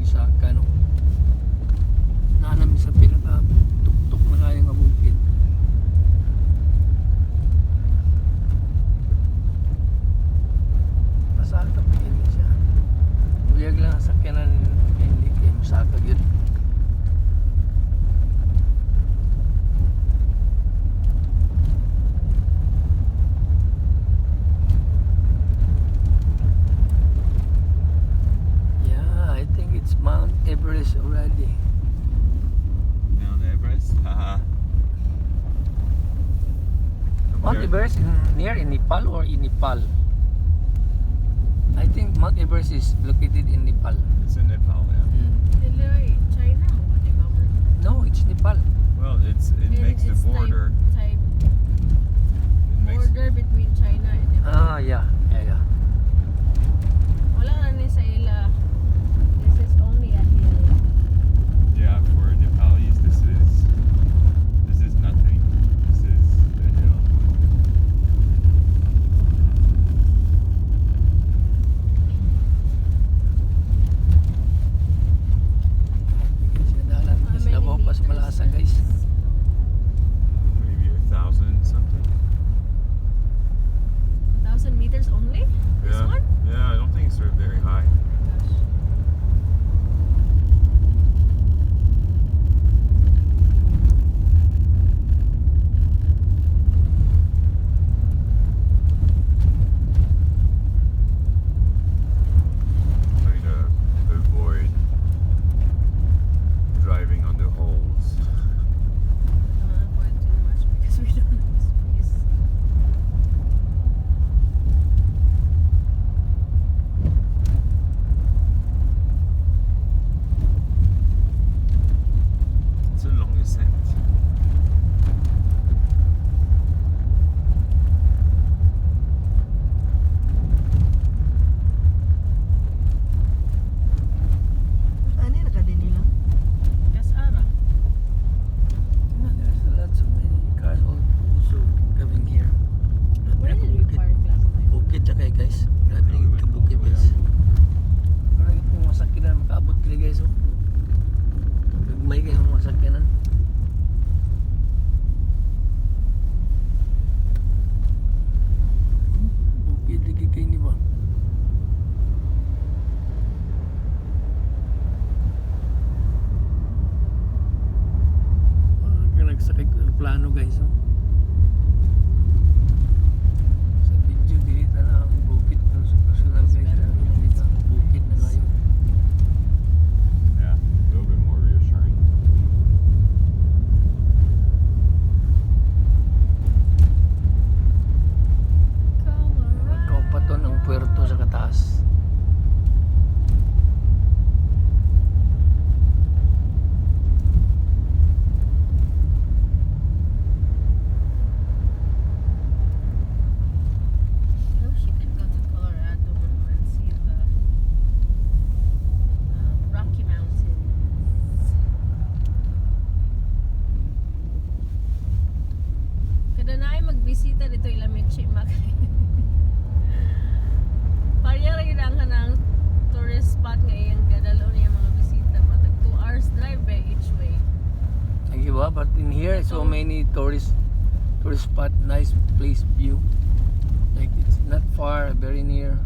Misaka, no? Naanami sa pinaka-tuktok na kaya nga bukid. Masaka bukid niya siya. Buyag lang sa sakyanan, hindi kayo Misaka yun. Mount Everest already. Mount Everest? Haha. Mount Everest near in Nepal or in Nepal? I think Mount Everest is located in Nepal. It's in Nepal, yeah. China? No, it's Nepal. Well, it makes the border. Type It makes border between China and Nepal. Ah, yeah. Wala na ni sa ila. This is only a hill. yeah, for Nepalese this is nothing. This is the hill. Sila mo pas malasa guys. Maybe 1,000 something. 1,000 meters only? This Yeah. one? Yeah, I don't think it's very high. Gosh. Trying to avoid driving on the holes. Don't avoid too much because we don't have space. It's a long ascent. Ano na ka din nila? Yes, Ara. There's lots of many cars also coming here. Where did we park last time? Bukid na kayo guys. Grabe na yung kabukid guys. Parang yung masakyanan, makaabot kayo guys. Oh. May kayong masakyanan. Bukid lagi kayo ni ba? Nagsakay ko ng plano guys. Oh. Sa video dito na ang bukid pero sa personal guys hindi ka bukid na ngayon. Yeah, a little bit more reassuring. Kaupaton ang puerto sa kataas. I wish you could go to Colorado and see the Rocky Mountains. Kada na ay magbisita dito Ilamichi Mac. Parya rin ang kanang tourist spot nga iyang gadalo niya mga bisita. Matag 2 hours drive by each way. Nagiba, but in here so many tourist spot, nice place view. Like it's not far, very near.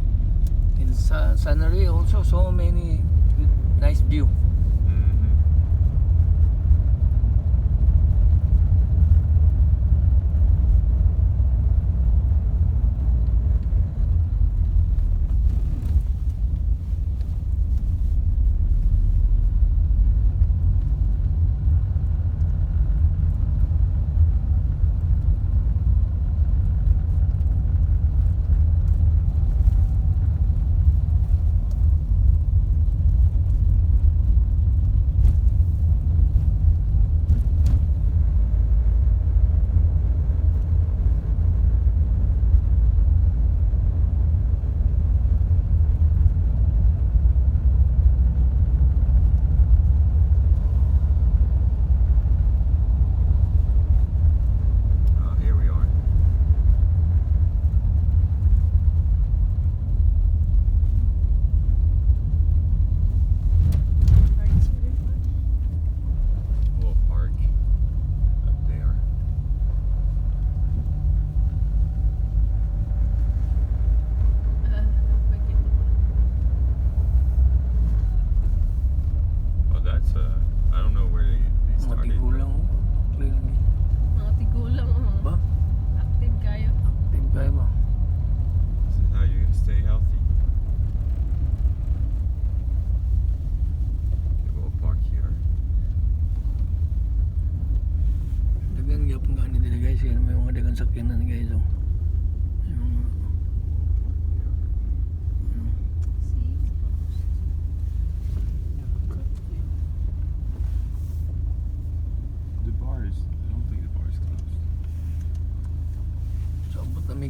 In Sanare also so many good, nice view. Mm-hmm.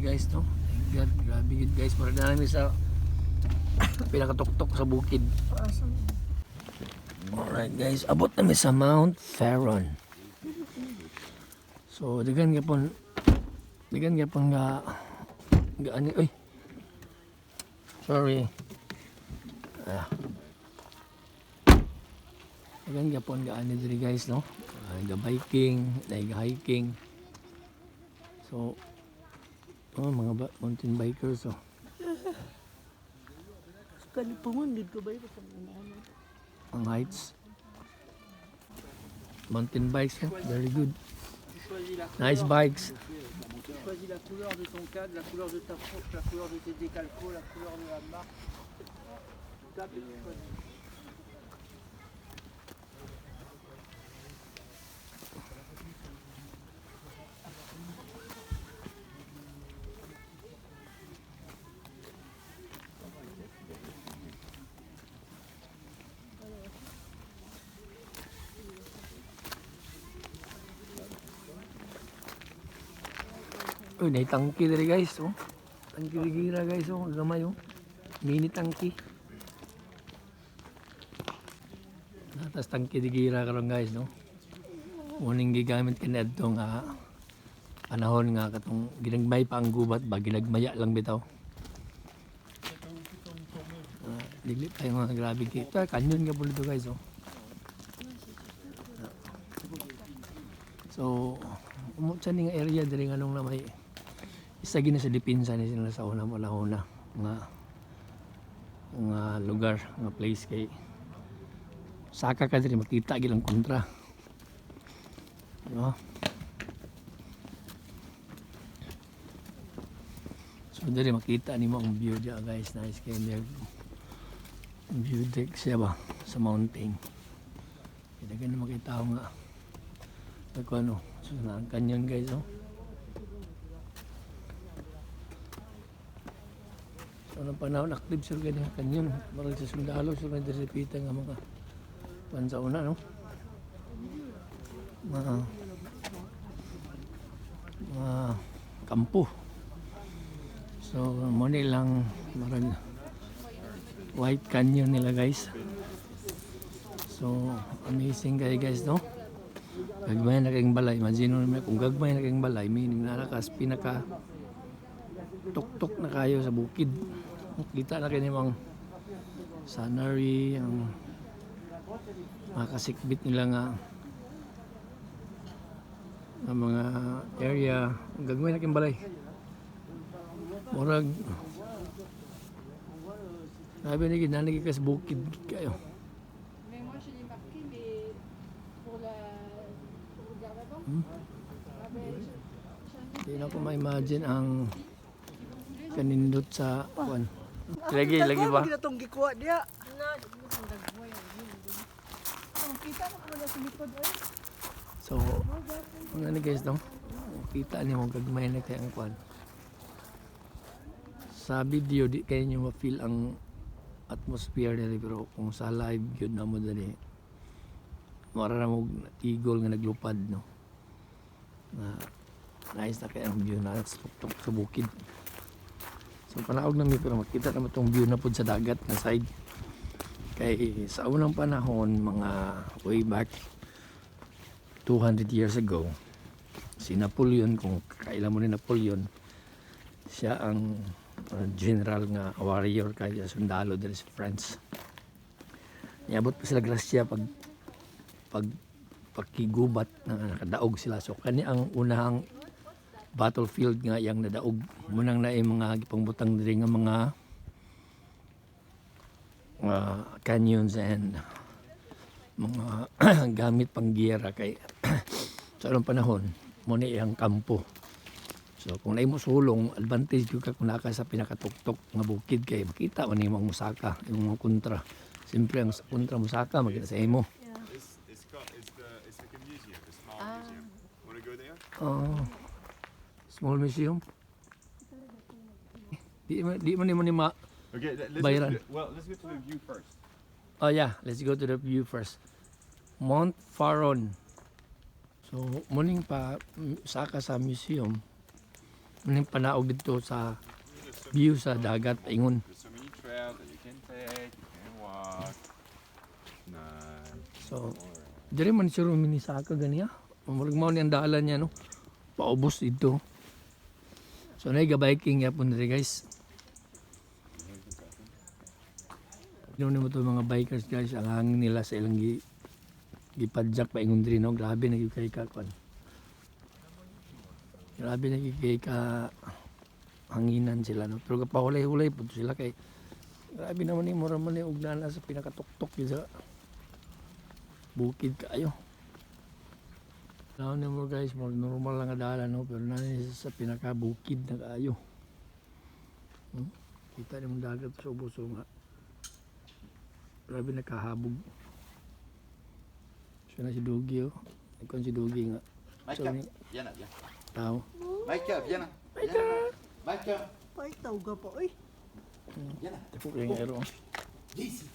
guys, no? Thank God, grabe yun guys. Mara na namin sa pinakatuktok sa bukid. Asan? Alright guys, abot namin sa Mount Faron. So, digan nga ani, ay. Sorry. Digan nga ani diri guys, no? Biking, hiking. So, mga mountain bikers, oh. Kalipungan dito ba ito? Ang heights. Mountain bikes, oh. Very good. Nice bikes. Tu choisis la couleur de ton cadre, la couleur de ta fourche, la couleur de tes décalcos, la couleur de la marque. Tu tapes et tu choisis. Uy, may tangki diri guys, oh. Tangki gira guys, oh. Gamay, oh. Mini tangki. Natas tangki di gira karon guys, no. Muning gigamit kini adto nga panahon nga katong ginagbay pa ang gubat ba ginagmaya lang bitaw. Digli pa yung mga grabe kita. Kanyon nga po dito guys, oh. So, umutsa ni nga area diri nga nung na may isa gina sa dipinsa ni sila sa una nga lugar, nga place kay saka ka diri makita gilang kontra. No? So diri makita nimo ang view dia guys, nice kay there. View deck siya ba sa mountain. Kita ganun makita nga ano, so na ang canyon guys, oh. So nang panahon active sir ganyan canyon, marag sa sundalo sir may resipita nga mga pansa una, no. Mga kampo. So mo lang marag White Canyon nila guys. So amazing guys, no. Gagmay na kayong balay, imagine mo kung gagmay na kayong balay, meaning narakas pinaka tuk-tuk na kayo sa bukid. Kita na kayo namang scenery, ang makasikbit nila nga ang mga area. Gagmay na kayong balay. Murag sabi na ginanagi ka sa bukid kayo. Mais moi je l'ai marqué, mais pour le garde-à-vous. Hindi na ko ma-imagine ang kanindot sa kwan. Lagi ba? Hindi na itong gikuha diya. Kita mo kung wala sa likod, oy. So, mga guys, no? Kita niyo kung gagmay na kayo ang kwan. Sa video, di kayo nyo ma-feel ang atmosphere nila, pero kung sa live yun na mo dali, mararamog igol nga naglupad, no? Nice na kayo ang view na tuk-tuk sa bukid. So panaog namin pero makita naman itong view na po sa dagat na side. Kay sa unang panahon, mga way back 200 years ago, si Napoleon, kung kailan mo ni Napoleon, siya ang general nga warrior kay sundalo dito sa France. Niabot pa sila grasya pagkigubat na nakadaog sila. So kani ang unahang battlefield nga yang nadaog. Munang na mga gipangbutang diri nga mga canyons and mga gamit pang giyera kay sa anong panahon mo ni ang kampo. So kung naimo sulong, advantage ka kung naka sa pinakatuktok nga bukid kay makita man imong musaka, imong kontra. Siyempre ang kontra musaka makita sa imo. It's like a museum, a small museum. Want to go there? Small museum. Di mo ni ma. Okay, Bayran. let's go to the view first. Oh yeah, let's go to the view first. Mount Faron. So muning pa saka sa museum. Anong panaog dito sa view sa dagat paingon. There's so many trails that you can take, you can walk. Nice. So, diri man siya minisaka ganiya. Murag mao ni ang daalan niya no. Paubos dito. So biking yapon diri guys. Yun mo to mga bikers guys, ang hangin nila sa ilang gipadjak paingon diri no. Grabe na gyud kay ka kon. Grabe na gyud kay ka hanginan sila no. Pero kapahulay-hulay pud sila kay grabe naman ni mura man ni ugnanan sa pinakatuktok gyud sa bukid kaayo. Now mo guys, more normal lang nga dala no, pero nani sa pinakabukid na kaayo. Kita ni mong dagat sa ubuso nga. Grabe nakahabog. So na si Dugi oh. Ikon si Dugi nga. So, Michael, viens là, viens. tao. Michael, viens là. Michael. Michael, Pay tawag ka pa, oy. viens là. Tapos yung ero. Viens ici.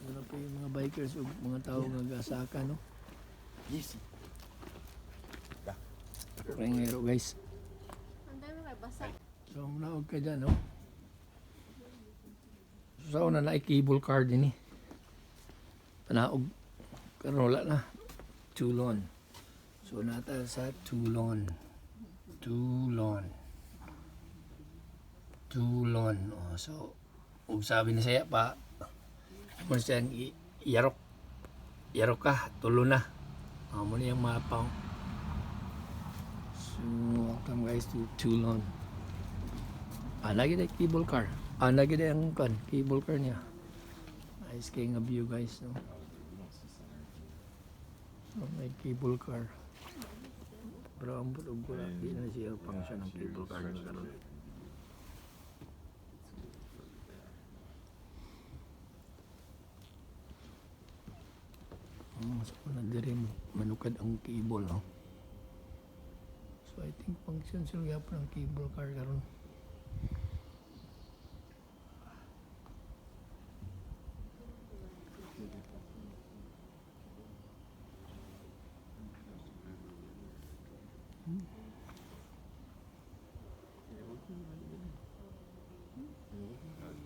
Ano pa yung mga bikers o mga tao nga gasaka no. Viens ici. Tapos yung ero guys. Ang dami kayo basa. So naog ka dyan no. So sa una na cable car din eh. Panaog. Karoon wala na. Tulon. So nata sa Tulon. Tulon. Tulon. Oh, so ug sabi ni saya pa mo siya yarok. Yarok ka, tulo na. Mo ni yung mapaw. So welcome guys to Tulon. Lagi na cable car. Lagi na yung cable car niya. Nice kayong view guys no. So, may cable car. Pero ang bulog wala. Di na siya function ng cable car na karoon. So nagdiri manukad ang cable no. So I think function sila po ng cable car karon.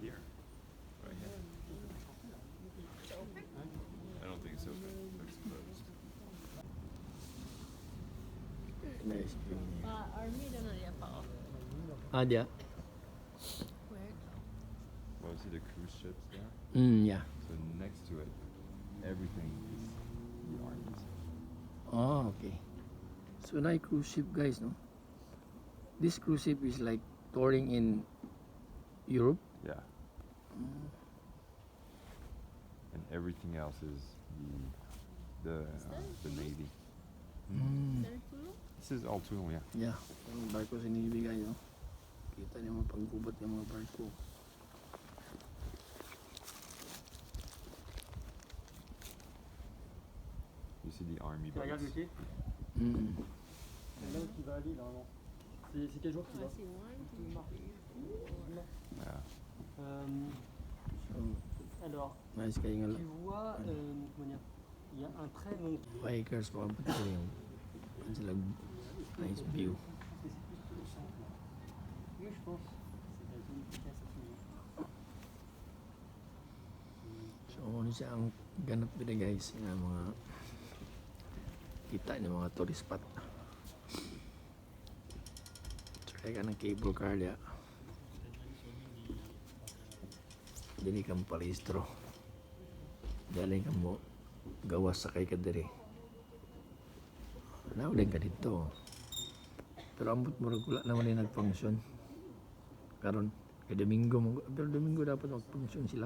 Here. Right here. I don't think it's open. It's closed. Nice view niya. Army na niya pa oh. Dia. Where? Well, see the cruise ships there? Yeah. So next to it, everything is the armies. Oh, okay. So na cruise ship guys no. This cruise ship is like touring in Europe. Yeah. And everything else is the Navy. There tulo? This is all Toulon, yeah. Yeah. Yung barko sa Navy guys no. Kita niyo mga paggubot ng mga barko. You see the army Tu regardes le boats. quai? Mm. C'est là où tu vas aller normalement. C'est quel jour que tu I vas? see 1, 2, 3, 4. Yeah. So, Alors, nice kayo nga tu vois, comment dire, il y a un très long. bikers pa ba ito yung sila nice view. Oui, je pense. C'est la zone qui casse à ce moment. So ano siya ang ganap bida guys nga mga kita niyo mga tourist spot. Try ka ng cable car ya. Dili kang palistro. Dali ka mo gawas sa kay kadiri. Nauling ka dito. Pero ambot mo wala naman yung nag-function. Karon kay Domingo mo, pero Domingo dapat mag-function sila.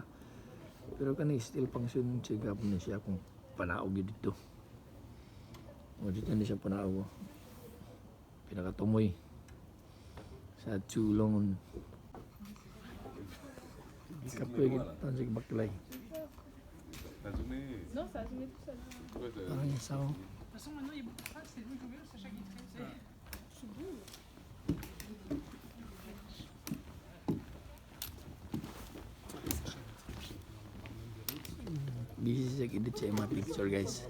Pero kan still function siya gapon na siya kung panaog yun dito. O dito na siya panaog. Pinakatumoy sa Tulon. Kapoy kita sa baklay. La journée. Non, ça a zoomé tout seul. Parang yung sound. De toute façon, maintenant, il y a beaucoup de tracks, c'est loup jouer, Sacha Guitry, ça y est. Busy siya edit siya yung mga picture guys.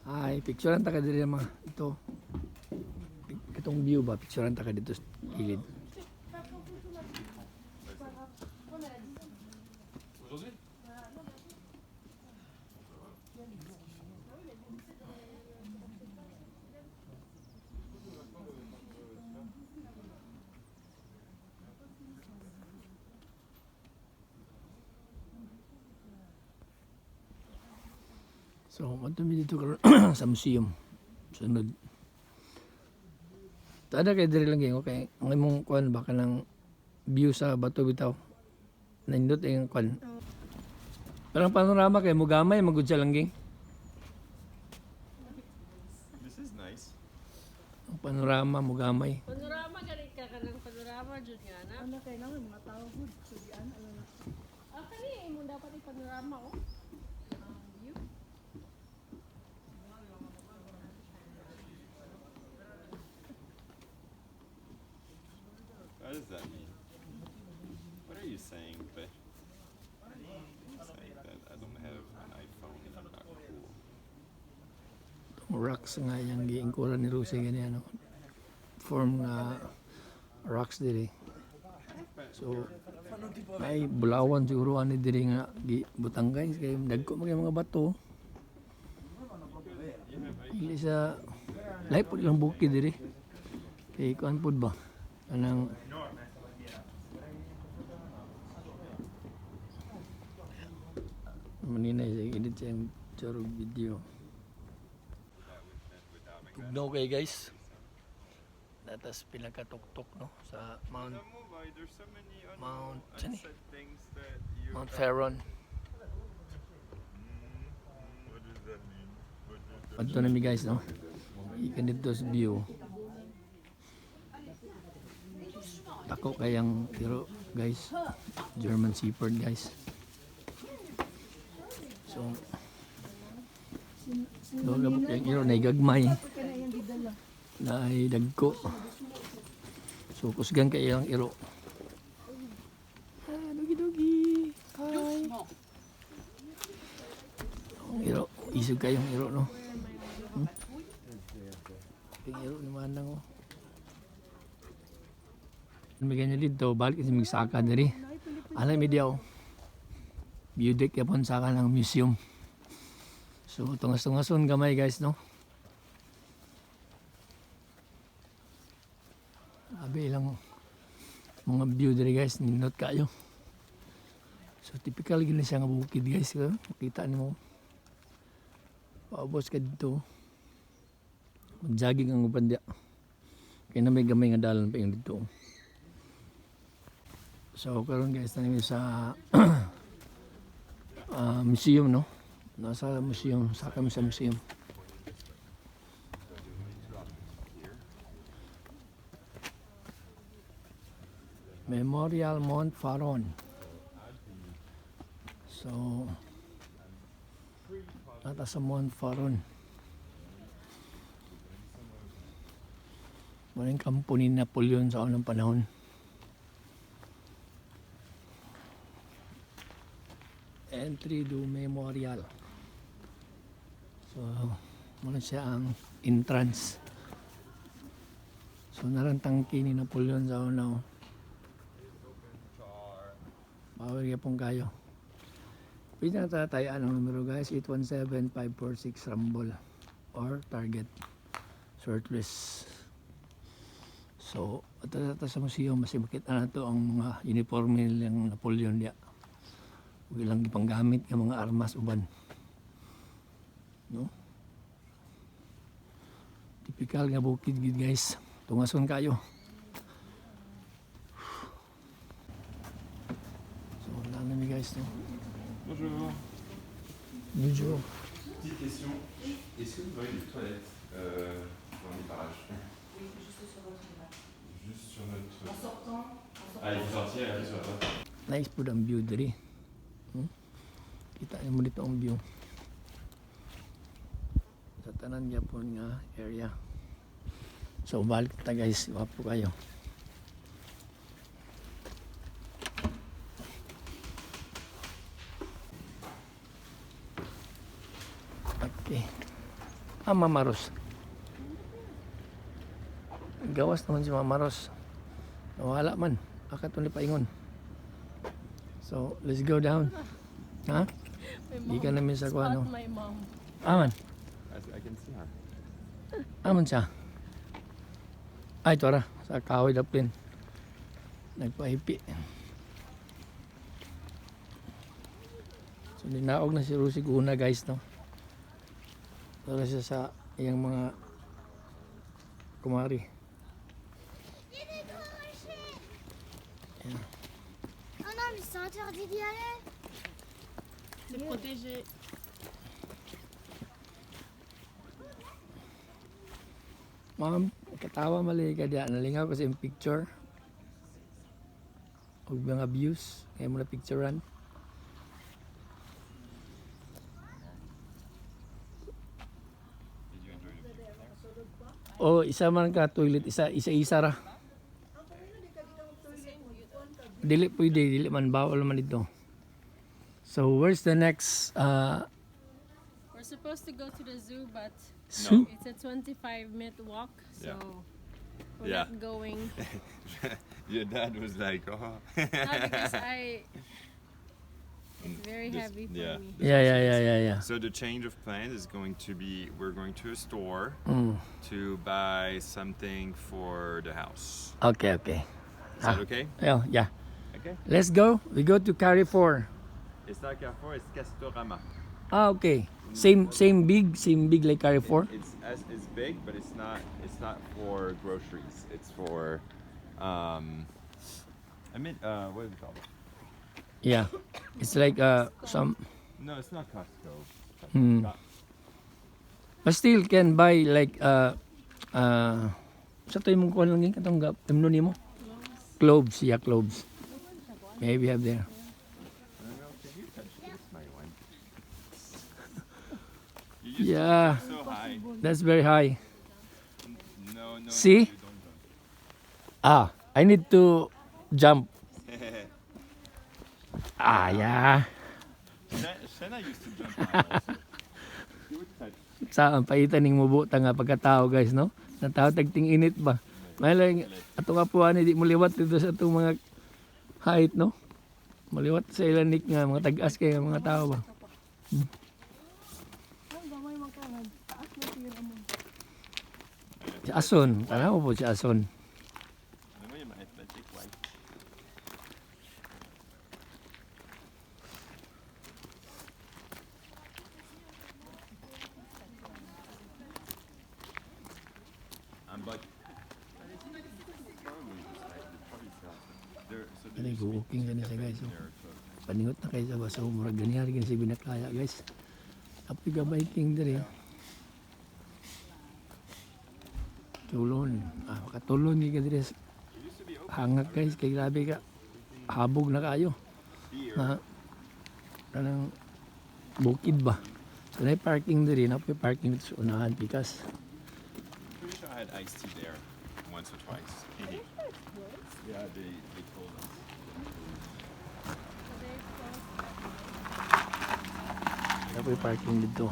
Hi, picture ang taka diri mga ito. itong view ba, picturean ta ka dito sa gilid. So, matumi dito karon sa museum. Sunod. Tada kay diri lang gyud okay. Ang imong kuan baka ng view sa bato bitaw. Nindot ang kuan. Parang panorama kay mugamay magud siya lang ging. This is nice. Ang panorama mugamay. Panorama ganit ka kanang panorama jud nga na. Ano kay nang mga tao hud so di ano na. Ah, kani mo dapat yung panorama oh. Ang view. What does that mean? What are you saying, Be? I'm saying that I don't have an iPhone and I'm not cool. Rocks nga yung giingkuran ni Rusi gani ano. Form nga rocks diri. So ay bulawan siguro ani diri nga gibutang guys kay dagko mga bato. Ili sa lahi pud lang bukid diri. Kay kuan pud ba? Anang manina sa edit siyang chorog video. Tugnaw kay guys. Datas pinakatuktok no sa Mount There's so many Mount saan eh? unsaid things that you. Mount Ferron. What does that mean? What does that Adto na mi guys no. Ikan dito sa view. Tako kayang tiro guys. German Shepherd guys. So Doga ba yung iro na igagmay na ay dagko. So kusgan kay ang iro. Dogi. Hi. Ang iro, isog kayong iro no. Yung iro ni manang oh. May ganyan dito, balik kasi magsaka diri. Alam mi diyaw. View deck yapon saka ng museum. So tungas-tungason gamay guys no. Abi ilang mga view diri guys, nindot kayo. So typical gini siya nga bukid guys, makita nimo. Paubos ka dito. Mag-jogging ang upan dia. Kaya na may gamay nga dalan pa yung dito. So karon guys namin sa museum no. Nasa museum, sa kami sa museum. Memorial Mount Ferron. So nata sa Mount Ferron. Maraming kampo ni Napoleon sa unang panahon. Entry to Memorial. So, muna siya ang entrance. So, narantangki ni Napoleon sa unaw. Bawal ka pong kayo. Pwede na tatayaan ang numero guys, 817-546 Rumble or Target shortlist. So, at sa museum, mas makita na ito ang mga uniforme ng Napoleon niya. Huwag lang ipanggamit ng mga armas uban. No? Typical nga bukid gid guys. Tungason kayo. So, wala na mi guys. No? Bonjour. Bonjour. Petite question. Est-ce que vous avez des toilettes dans les parages? Oui, juste sur votre image. Juste sur notre. En sortant. Ah, il faut sortir et aller sur la droite. Nice po ang view diri. Kita niyo mo dito ang view. Sa tanan Japon nga area. So balik ta guys, wapo kayo. Okay. Mama Maros. Gawas naman si Mama Ros. Nawala man. Akat ulit paingon. So, let's go down. Ha? Di ka namin sa Spot kuha, no? my mom. Aman. I can see her. Aman siya. Ay, tora. Sa kahoy daplin. Nagpahipi. So, ninaog na si Rusi Guna, guys, no? Tora siya sa iyang mga kumari. Oh non, mais c'est interdit d'y aller. C'est protégé. Ma'am, katawa mali ka diya. Nalingaw kasi yung picture. Huwag mga views. Kaya mo na picturean. Oh, isa man ka toilet, isa ra. Dili pwede, dili man bawal man dito. So where's the next We're supposed to go to the zoo, but zoo? it's a 25-minute walk, so Yeah. we're Yeah. not going. Your dad was like, oh. Not because it's very This- heavy for yeah. me. Yeah. So the change of plan is going to be we're going to a store Mm. to buy something for the house. Okay. Is that okay? Yeah. Okay. Let's go. We go to Carrefour. It's not Carrefour, it's Castorama. Okay. Same big like Carrefour. It's big, but it's not for groceries. It's for what is it called? Yeah. It's like some No, it's not Costco. Hmm. But still can buy like sa to imong kuan lang katong timno nimo? Cloves, yeah, cloves. Maybe have there. Yeah, So high. that's very high. No. See? You don't go. I need to jump. Yeah. Shana used to jump high also. You would touch. Saan paitan ning mubuta nga pagkatao, guys, no? Nataw tagting init ba? Malang ato nga po ani di mo liwat dito sa atong mga height, no? Maliwat sa ilanik nga mga tag-as kay mga tao ba. Ay, gamay makanan. Taas na siya naman. Si Ason, tanaw po si Ason. Ano mo yung athletic white? But Kani walking gani siya, guys. Oh. Paningot na kayo sa baso, murag ganyan gani si binaklaya, guys. Apoy ka biking diri. Tulon. Makatulon ni ka diri. Hangak, guys, kay grabe ka. Habog na kayo. Kanang bukid ba? So na parking diri, na parking sa unahan pikas. pretty sure I had iced tea there once or twice. Yeah, they told us. Apoy parking dito.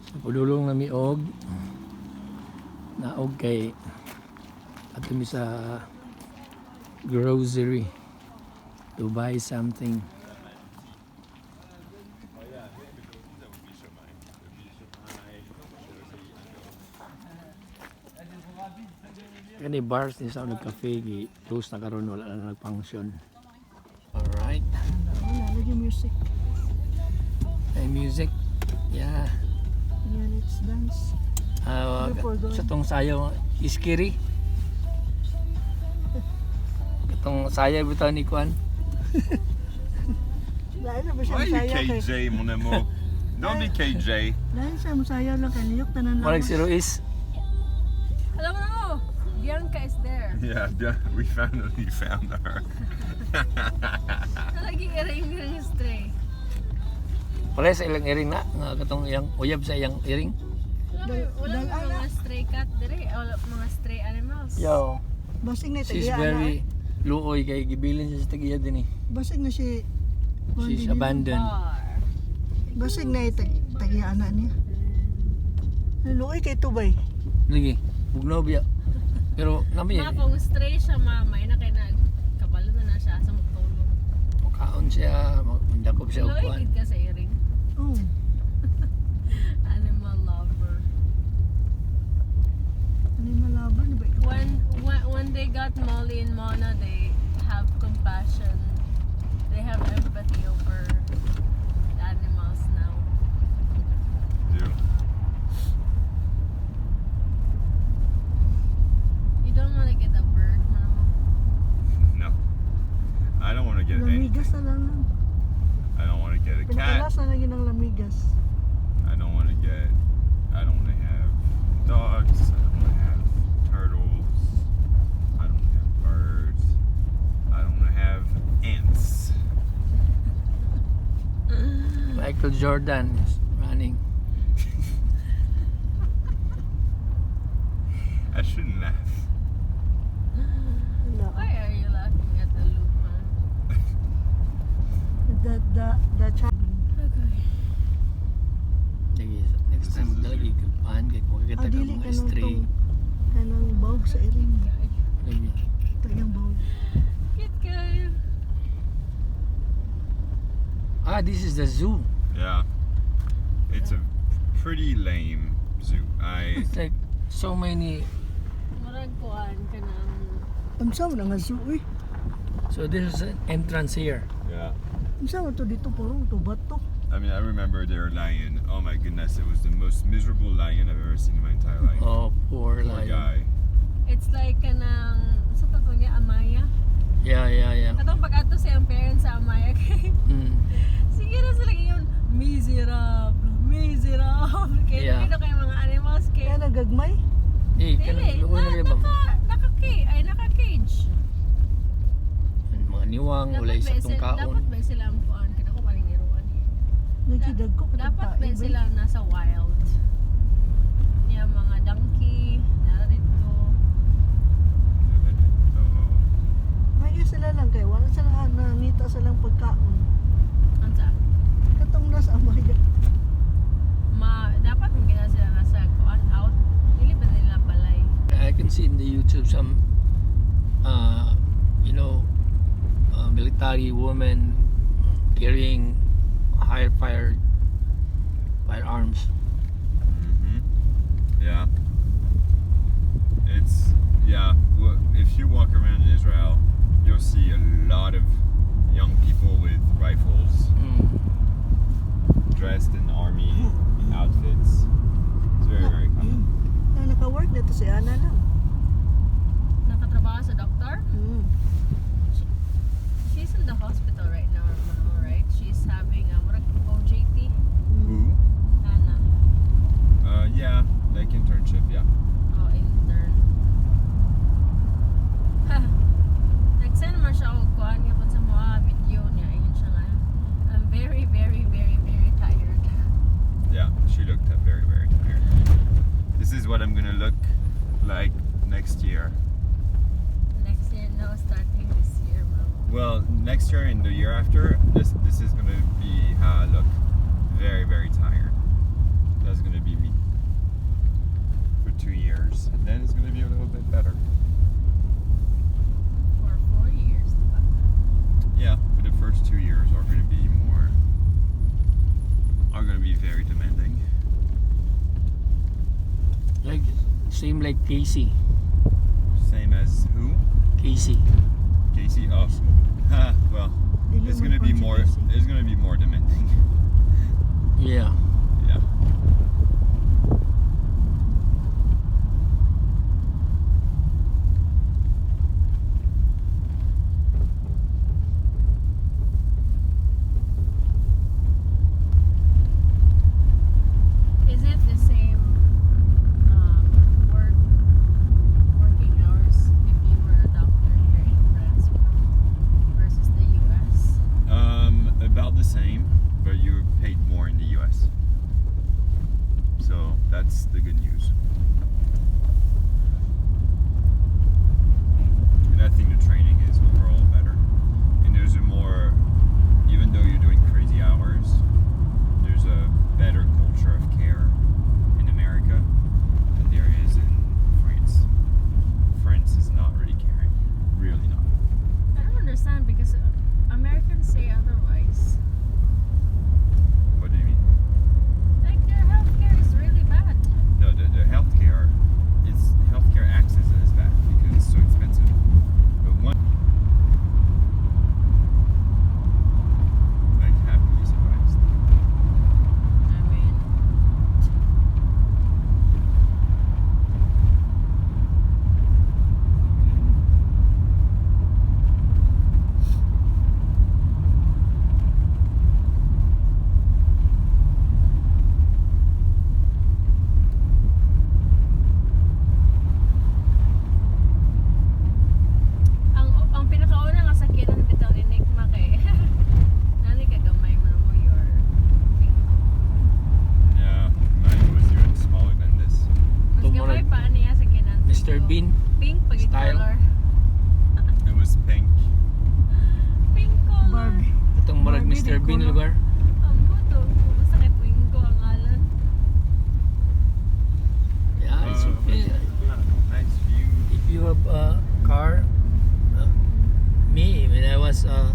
So pudulong na miog. Naog kay ato mi sa grocery to buy something. Kani bars ni sa nagcafe gi close na karon, wala na nagfunction. Alright. Wala, lagi music. Hey, music. Yeah. Yeah, let's dance. Before going. Sa tong sayaw iskiri. Itong sayaw bitaw ni Kwan. Dahil na ba siya Why are you masaya kay... KJ, mon amour? Don't be KJ. Dahil siya masaya lang kay Niyok, tanan Marag lang. si Ruiz. Alam mo na, Bianca is there. Yeah, we finally found her. Lagi iring stray. Pare sa ilang iring na nga katong iyang uyab sa iyang iring. Wala mga stray cat dire, wala mga stray animals. Yo, Basig na she's tagiya very na. luoy kay gibilin siya sa tagiya din eh. Basig na si... She's abandoned. Bar. Basig na tagiya na niya. Luoy kay Tubay. Lagi. Pugnobya. Pero nami Ma, kung stray siya mamay na kay kabalo na siya sa magtulog. kaon siya, mandakop siya Loy, upuan. gid ka sa iring. Oh, Animal lover. animal lover na ba ito? When they got Molly and Mona, they have compassion. They have empathy over the animals now. Do. You don't want to get a bird, Mama. No. I don't want to get any. Lamigas na lang lang. I don't want to get a cat. Pinakalas na lang yun ang lamigas. I don't want to get. I don't want to have dogs. I don't want to have turtles. I don't want to have birds. I don't want to have ants. Michael Jordan is running. I shouldn't laugh. Wala. Why are you laughing at the loop, man? The child. Okay. Sige, next time magdalagi kagpahan kay kung kakita ka Dili mga ka nang stray. kanang bawg sa iring. Lagi. Ito yung bawg. Cute guy. Ah, this is the zoo. Yeah. It's a pretty lame zoo. It's like so many. Murag kuan ka ng Unsa man nga zoo eh. So there's an entrance here. Yeah. Unsa man to dito purong to bato. I mean, I remember their lion. Oh my goodness, it was the most miserable lion I've ever seen in my entire life. Oh, poor Poor lion. guy. It's like ka ng sa tato niya Amaya. Yeah. Katong pag ato sa iyang parents sa Amaya kay Mm. sige na sila yun miserable. Kaya Yeah. dito kay mga animals kay Kaya nagagmay. Eh, dili kanang luoy na rin ba? naka-cage. Mga niwang, walay sa tong Dapat kaon. ba sila ang kuan kada ko paningiruan. Nagsidag ko Dapat ba katagtae. sila nasa wild? Yung mga donkey, narito. So, May sila lang kay wala sila nangita silang pagkaon. Ansa? Katong nasa amaya. Dapat mo gina sila nasa kuan out. Dili ba nila balay? I can see in the YouTube some, military women carrying firearms. yeah. It's, yeah. If you walk around in Israel, you'll see a lot of young people with rifles dressed in army outfits. It's very, very common. Na naka-work dito si Ana lang. Nakatrabaho sa doktor? She's in the hospital right now, right? She's having OJT. Who? Anna. Yeah, like internship, yeah. Oh, intern. Nag-send man siya og kuan gyud sa mga video niya. Ayun siya nga. I'm very, very, very, very tired. Yeah, she looked very, very tired. This is what I'm gonna look like next year. Next year, no, starting this year, Mom. Well, next year and the year after, this is gonna be how I look. Very, very tired. That's gonna be me for 2 years, and then it's gonna be a little bit better. For 4 years, diba? Yeah, but the first 2 years are gonna be very demanding. Like, same like Casey. Same as who? Casey. Casey. Oh, well, Dili it's man gonna be kon si more. Casey. It's gonna be more demanding. Yeah. Yeah. Is it the same working hours if you were a doctor here in France versus the US? About the same, but you're paid more in the U.S. So that's the good news. And I think the training is overall better. And there's a more, even though you're doing crazy hours, there's a better culture of care in America than there is in France. Barbie na lugar. Ang buto. Masakit Wingo ang ngalan. Yeah, it's okay. Nice view. If you have a car, me when I was I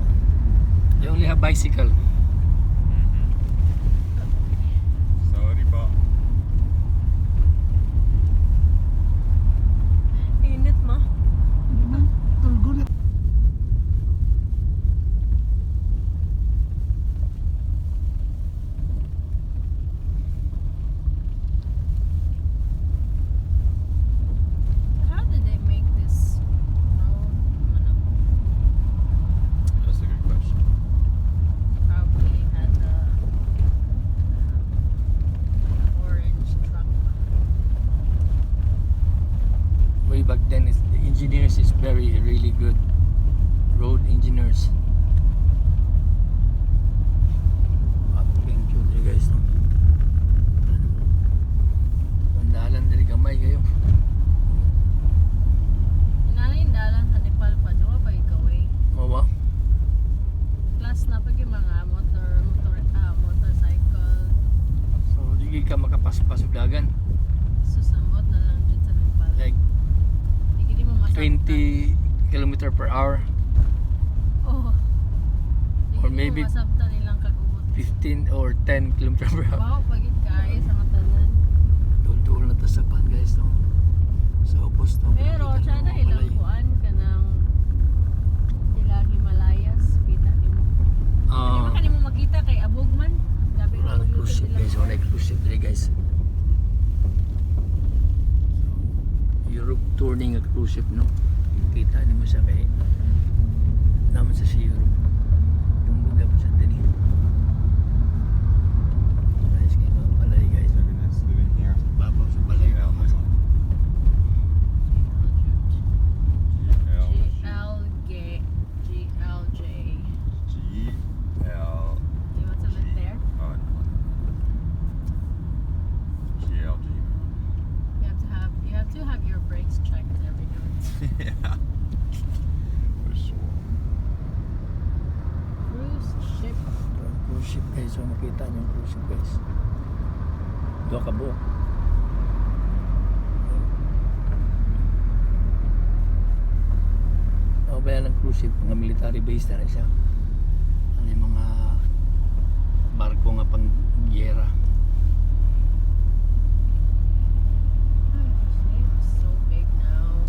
only have bicycle. Sorry po. Init ma. Hindi man, tulgo na. How did they make this road? That's a good question. Probably had the orange truck. Way back then, the engineers is really good. Road engineers. Thank you dali guys. No? Mandalan dali gamay kayo. Inanin dalan sa Nepal pa. Diwa pa ikaw eh. Mawa. Plus na pag yung mga motorcycle. So, di ka makapaspas og dagan. Susamot na lang dyan sa Nepal. Like Hindi mo masaktan. 20 km per hour. Oh. Or Hindi maybe- mo masabtan nilang kagubot. 15 or 10 km per hour. Wow, pagit kaya sa katanan. Dul-dul na tasapan guys. No? Sa opos to. Pero siya na ilang kuan ka ng ilang Himalayas. Kita ni mo. Hindi ba ka mo makita kay Abog man? Gabi Wala ko nang YouTube cruise ship nila. guys. Wala cruise ship dali guys. Europe turning a cruise ship no. Kita ni mo siya kay naman sa Europe. Tunggu ka po siya din. Guys, kayo mga balay guys. Look at this, living here. Babaw sa balay Yeah, ka. my God. GLJ. GL. You want to live there? Oh, no. GLG. You have to have your brakes checked every day. Yeah. For sure. Cruise ship. Ito ang cruise ship guys. So makita niyo ang cruise ship guys. Dua ka buok. O ba yan ang cruise ship? Mga military base na rin siya. Ano yung mga barko nga pang gyera. It's so big now.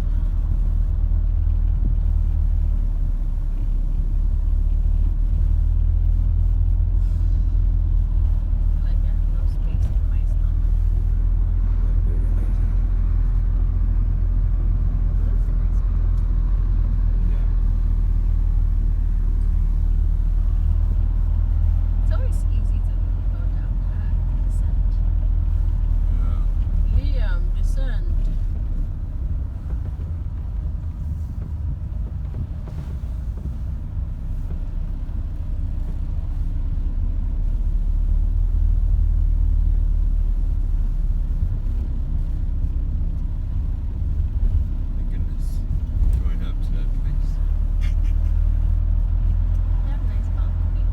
Like I have no space in my stomach. It's always easy to go down that descent. Yeah. Liam, descend. Thank goodness. Going up to that place. They have nice balcony.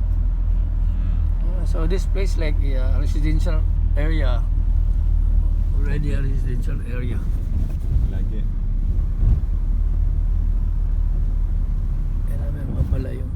So this place like a residential area. Already a residential area. Like it. Kaya namin mga balay yung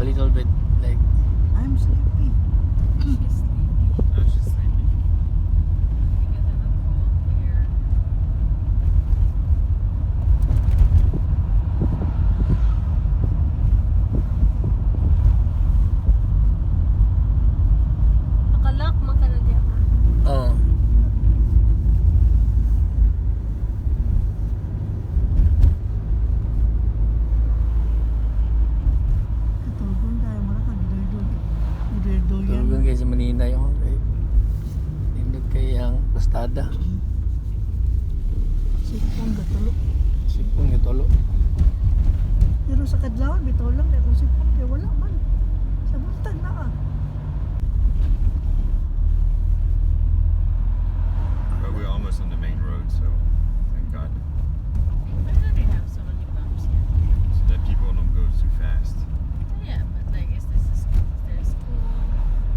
little bit like I'm sleepy. She's sleepy Oh, she's sleepy. because of the cold air. Nakalak man ka na diyan. oh. Katulgon tayo mo na kagdado. Gidado yan. Tulugan kayo sa Manila yung kay nindot kay ang pastada. Sipong gatulo. Sipong yung tolo. Pero sa kadlawan, bitaw lang. Kaya kung sipong, kaya wala man. Sa buntag na ka. But we're almost on the main road, so thank God. Why do they have so many bumps here? So that people don't go too fast. Yeah, but like, is there school?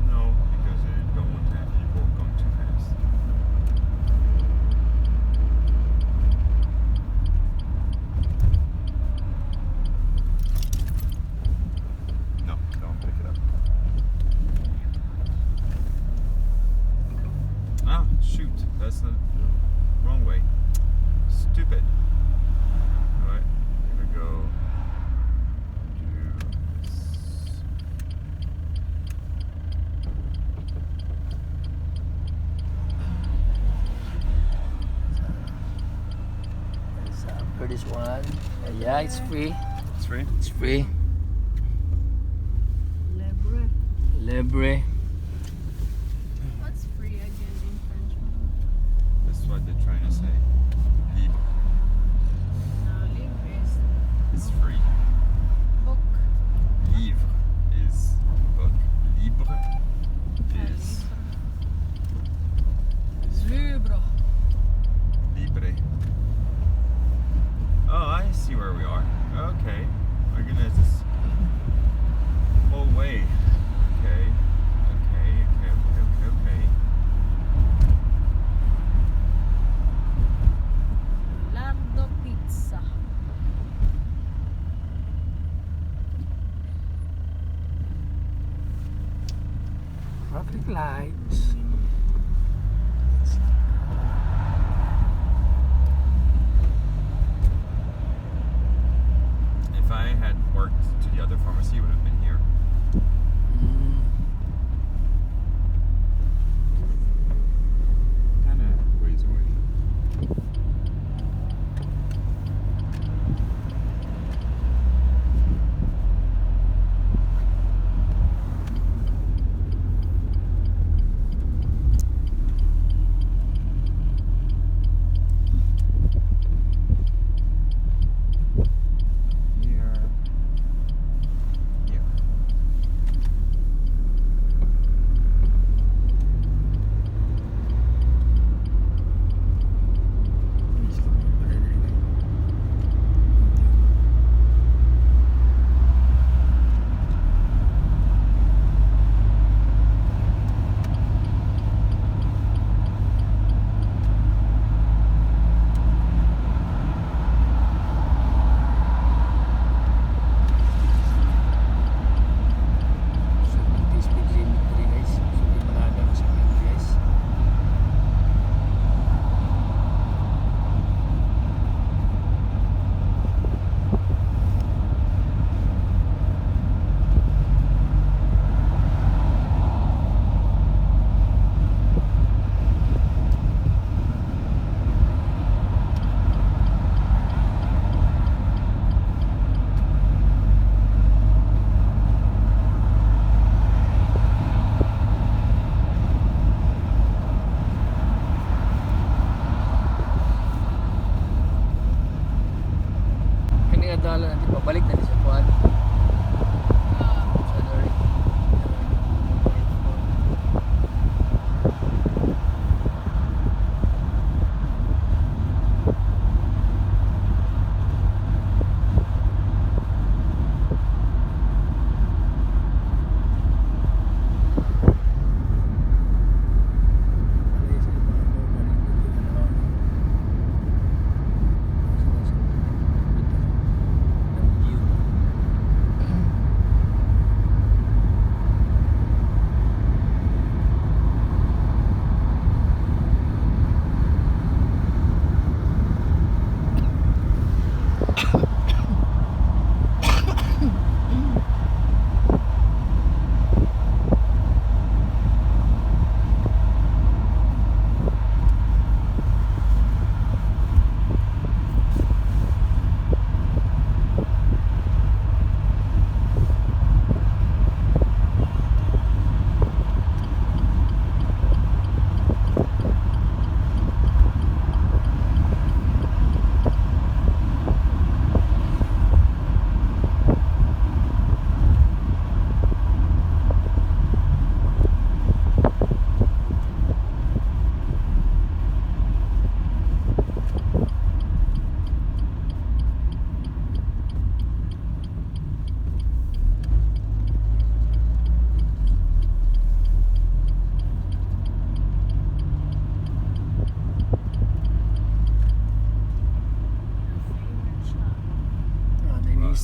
No, because they don't want to have people going too fast. No, don't pick it up. Ah, shoot. That's the wrong way. Stupid. Alright, here we go. Do this. It's for this one. Yeah, it's free. It's free? It's free. Lebre. Libre. What's free again in French? That's what they're trying to say. Libre. No, libre is It's free. book. Livre is book. Libre is Libre. libre. Oh, I see where we are. Okay. My goodness, this whole way. Okay. Okay. Lardo pizza. Traffic lights. If I had worked to the other pharmacy, it would have been here. Mm. Kind of ways away. Here. Here. So, speed limit ko rin guys. So, di malagano sa akin guys. Kani nga dala na di pa balik na di sa kuan. Sa Nori.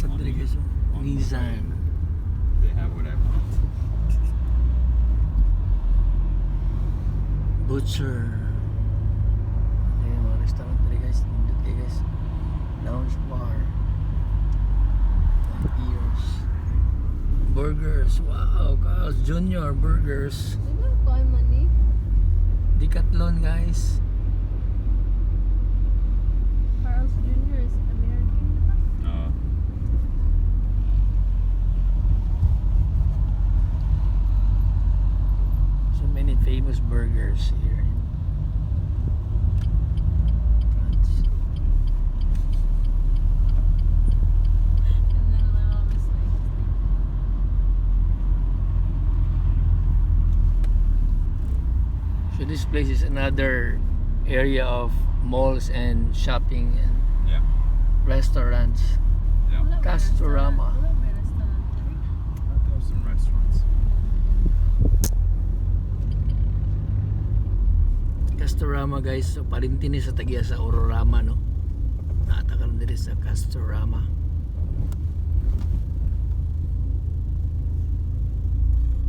sa diri guys. Nissan. They have what I want. Butcher. Ayan, mga restaurant diri guys. Nindot kayo guys. Lounge bar. And ears. Burgers. Wow, Carl's Jr. Burgers. Di ba ko ay money? Decathlon guys. Carl's Jr. is American, di ba? So many famous burgers here in France. And then my mom is like, So this place is another area of malls and shopping and Yeah. restaurants. Yeah. wala ba Castorama. restaurant? Wala ba restaurant diri? There's some restaurants. Castorama guys, so parinti ni sa tagiya sa Ororama no. Naatakan diri sa Castorama.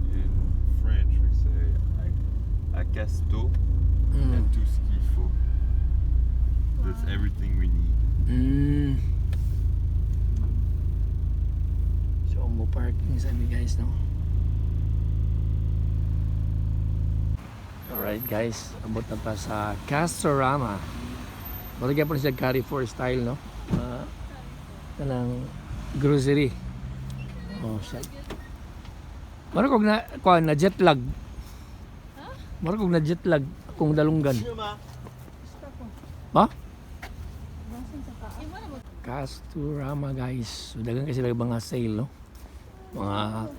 In French, we say à casto Mm. and tout ce qu'il faut. That's everything we need. Mm. So mo parking sa amin guys no. Alright guys, abot na pa sa Castorama. Maragya po siya Carrefour style no. Kanang grocery. Oh, siya. Mara kog na kuan na jet lag. Mara kog na jet lag kung dalunggan. Ba? Castorama guys. So dagan kasi lang mga sale no. Mga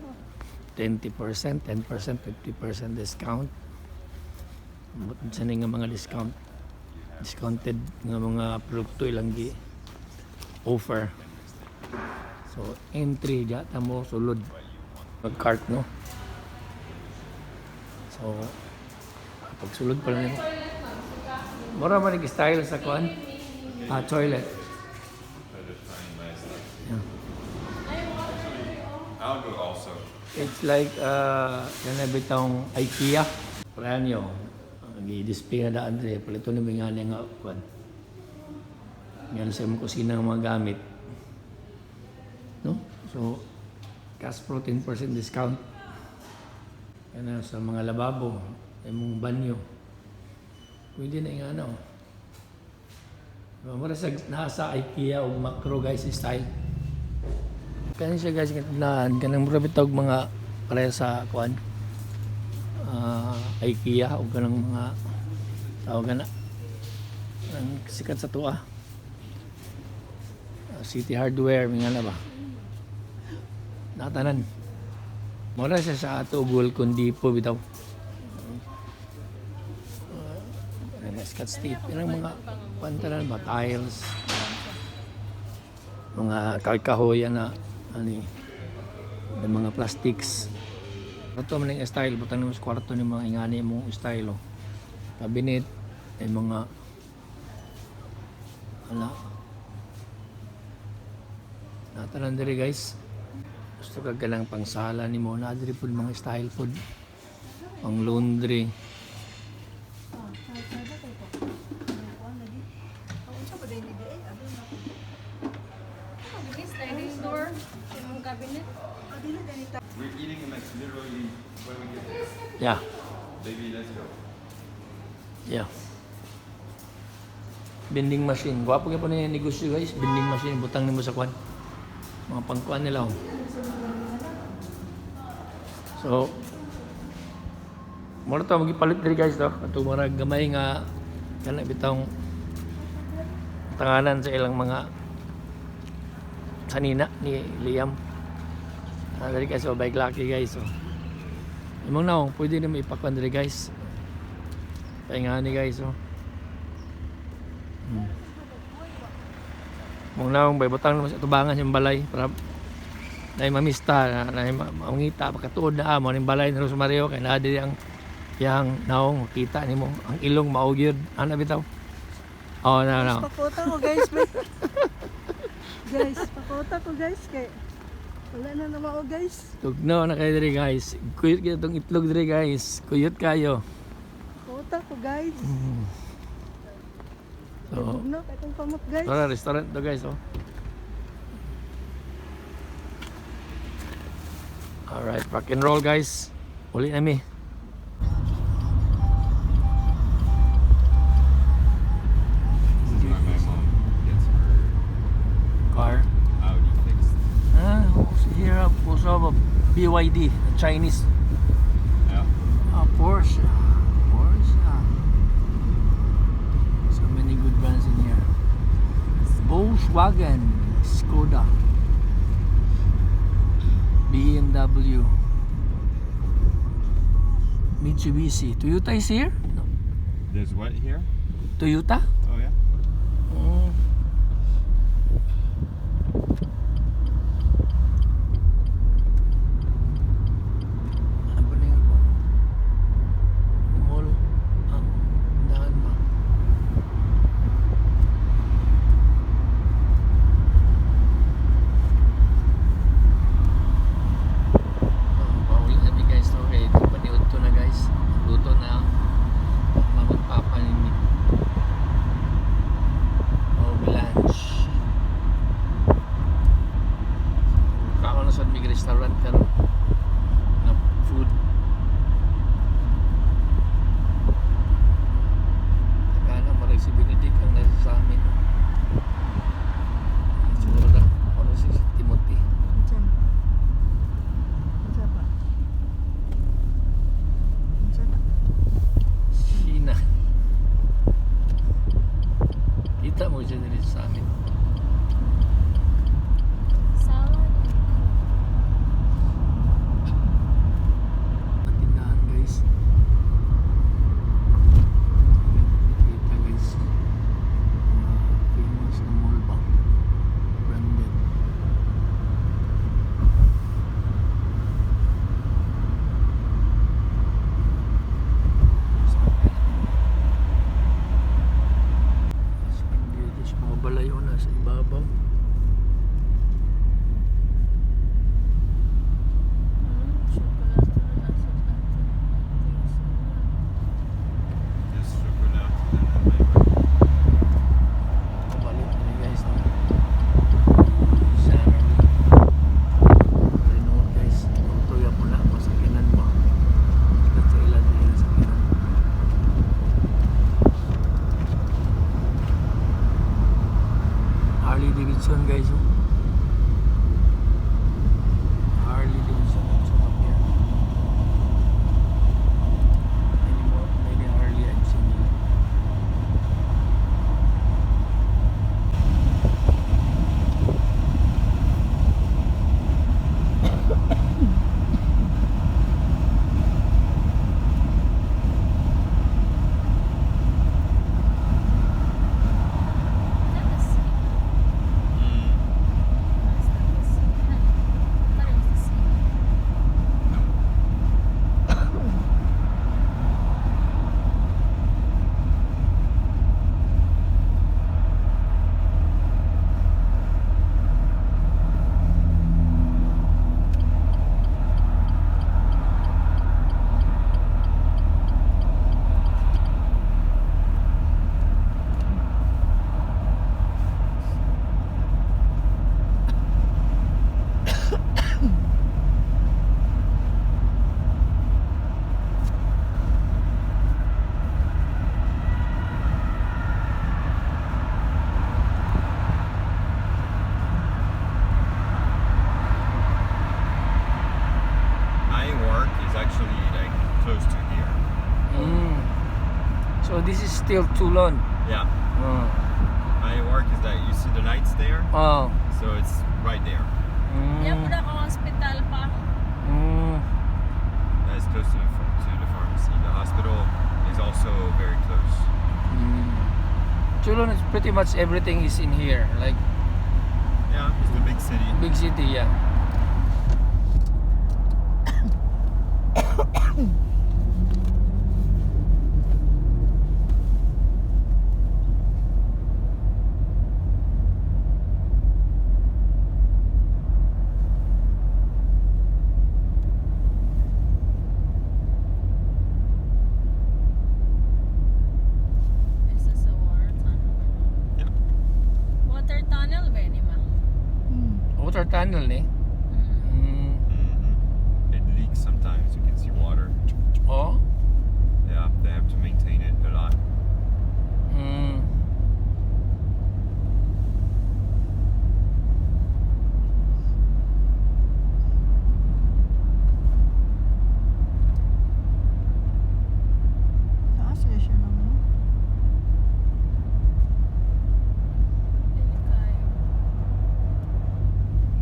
20%, 10%, 50% discount. Sa nga mga discount. Discounted nga mga produkto ilang gi offer. So entry data mo sulod mag-cart no. So pag sulod pa lang nimo. Mura man style sa kuan. Toilet. Yeah. I'll go also. It's like kana bitong IKEA. Pranyo. Gi-display na daan rin. Palito na nga nga kuan. Yan sa mga kusina ng mga gamit. No? So, cash pro 10% discount. Yan sa mga lababo, yung banyo. Pwede na yung ano. Mara sa nasa IKEA o Macro guys style. Kaya siya guys katulahan kanang mura bitog mga para sa kuan. IKEA o kanang mga tawag na ang sikat sa tuwa. City Hardware mga na ba natanan mura siya sa ato ugol kundi po bitaw Scotch tape ilang mga pantalan ba tiles mga kahoy na ani mga plastics ito man yung style butang naman sa kwarto ni mga ingani mong style oh. Cabinet ay mga ala natanan diri guys gusto ka galang pang sala ni mo na diri pud mga style pud pang laundry Sliding door, yung cabinet. We're eating them like literally when we get there. yeah Baby, let's go. yeah vending machine gwapo gyud po ni negosyo guys vending machine butang nimo sa kwan mga pangkuan nila oh. So mo to magipalit diri guys to ato mga gamay nga kana bitong tanganan sa ilang mga sanina ni Liam. Diri guys, bike lucky guys. Imong naong pwede na maipakuan diri guys. Kaya nga ni guys Mong naong bay butang naman sa tubangan yung balay para na mamista na maungita pagkatuod na amo ning balay ni Rosario kay naa diri ang yang naong kita nimo ang ilong mao gyud ana bitaw. Oh na. Pakuta ko guys. Guys, pakota ko guys kay wala na naman ako guys. Tugnaw na kayo diri guys. Kuyot kita itong itlog diri guys. Kuyot kayo. Pakota ko guys. So, No, kay kong kamot guys. tara, restaurant to guys. Oh. Alright, rock and roll guys. Uli na mi. This is why my mom gets her Car. Audi fixed. Also here also have a BYD, a Chinese. Yeah. Porsche. So many good brands in here. Volkswagen, Skoda, BMW, Mitsubishi. Toyota is here? No. There's what here? Toyota? Oh yeah. Mm. Ano ba na yun po? Mall. Ang dahan ba? Paulit na guys to. Okay, ito paniod to na guys. Luto na. Mamang papa ni lunch. Kako na sa may restaurant karon na food. Takana maray si Benedict ang nasa sa amin. Siguro na ano si Timothy. Unsa na? Unsa pa? Unsa na? Sheena. Kita mo siya nila sa amin. Salad. Patindahan guys. Kita guys. Famous na mall ba? Branded. Dito sa mga balayo na sa ibabaw. There's chocolate and then my Kabalik na guys. Sanary. Renault guys. Ito yung pula. Masakinan mo. Ikat sa ilan na yung sakinan. Harley Davidson guys. Oh. Harley Davidson. What's up here? Many Harley I've seen here. My work is actually like close to here. So this is still Toulon. Yeah. Oh. My work is that you see the lights there, Oh. so it's right there. Yan po na akong hospital pa. That is close to the pharmacy. The hospital is also very close. Toulon is pretty much everything is in here. Like Yeah, it's the big city. big city, yeah. tunnel eh. It leaks sometimes. You can see water. Oh. Yeah, they have to maintain it a lot. Mm. Taas eh siya ng no? Pili kayo.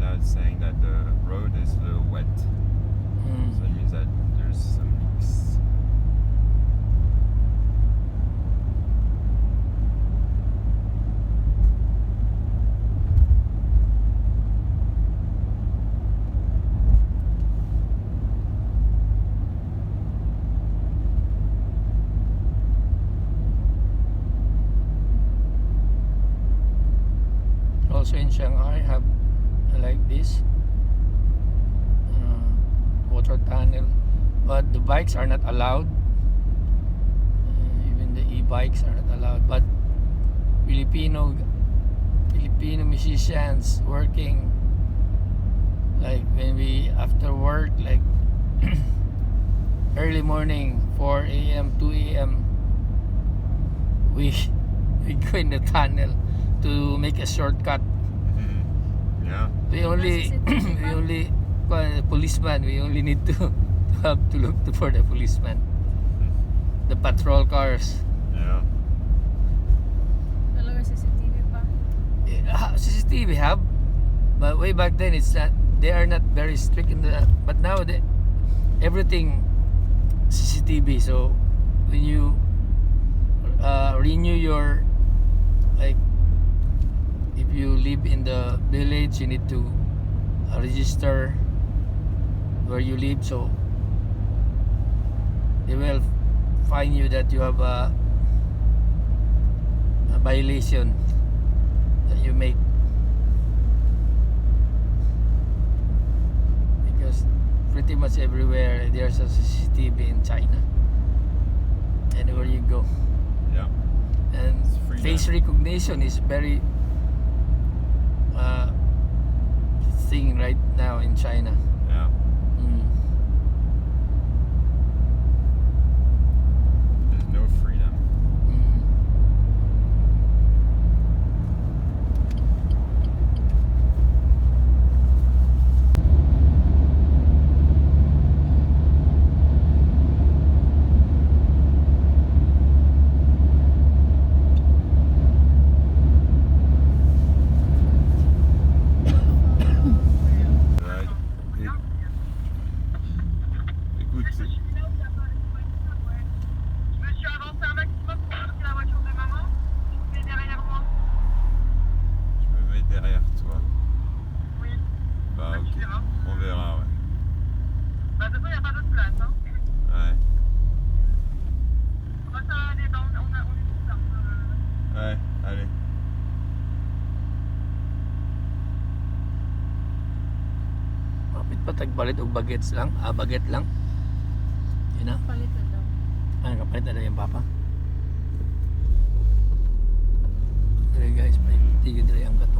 Now it's saying that the road is a little wet. Mm. So it means that there's some leaks. Also in Shanghai have like this water tunnel, but the bikes are not allowed. Even the e-bikes are not allowed. But Filipino musicians working, like when we after work, like early morning 4 a.m. 2 a.m. we go in the tunnel to make a shortcut. Yeah. We only we only policeman. We only need to have to look for the policeman, the patrol cars. Yeah. Talaga CCTV pa. CCTV have, but way back then it's not. They are not very strict in the. But now everything CCTV. So when you renew your, like, if you live in the village, you need to register where you live, so they will find you that you have a violation that you make, because pretty much everywhere there's a CCTV in China, anywhere you go. Yeah. And It's free face now. recognition is very thing right now in China. Yeah. Mm. There's no freedom. Mm. Right. Écoute, Je me suis avancé un maximum pour sortir la voiture de maman. Tu te mets derrière moi. je me mets derrière toi. Oui. Bah ok. Tu verras. On verra, ouais. Bah, de toute façon, il n'y a pas d'autre place. Hein. Ouais. On va faire aller dans. On est tous là. Ouais, allez. Mapit pa tagpalit og bagets lang, baget lang. Yun na. Palit na daw. Kapalit na daw yung papa. Okay guys, may tigil dre ang kat.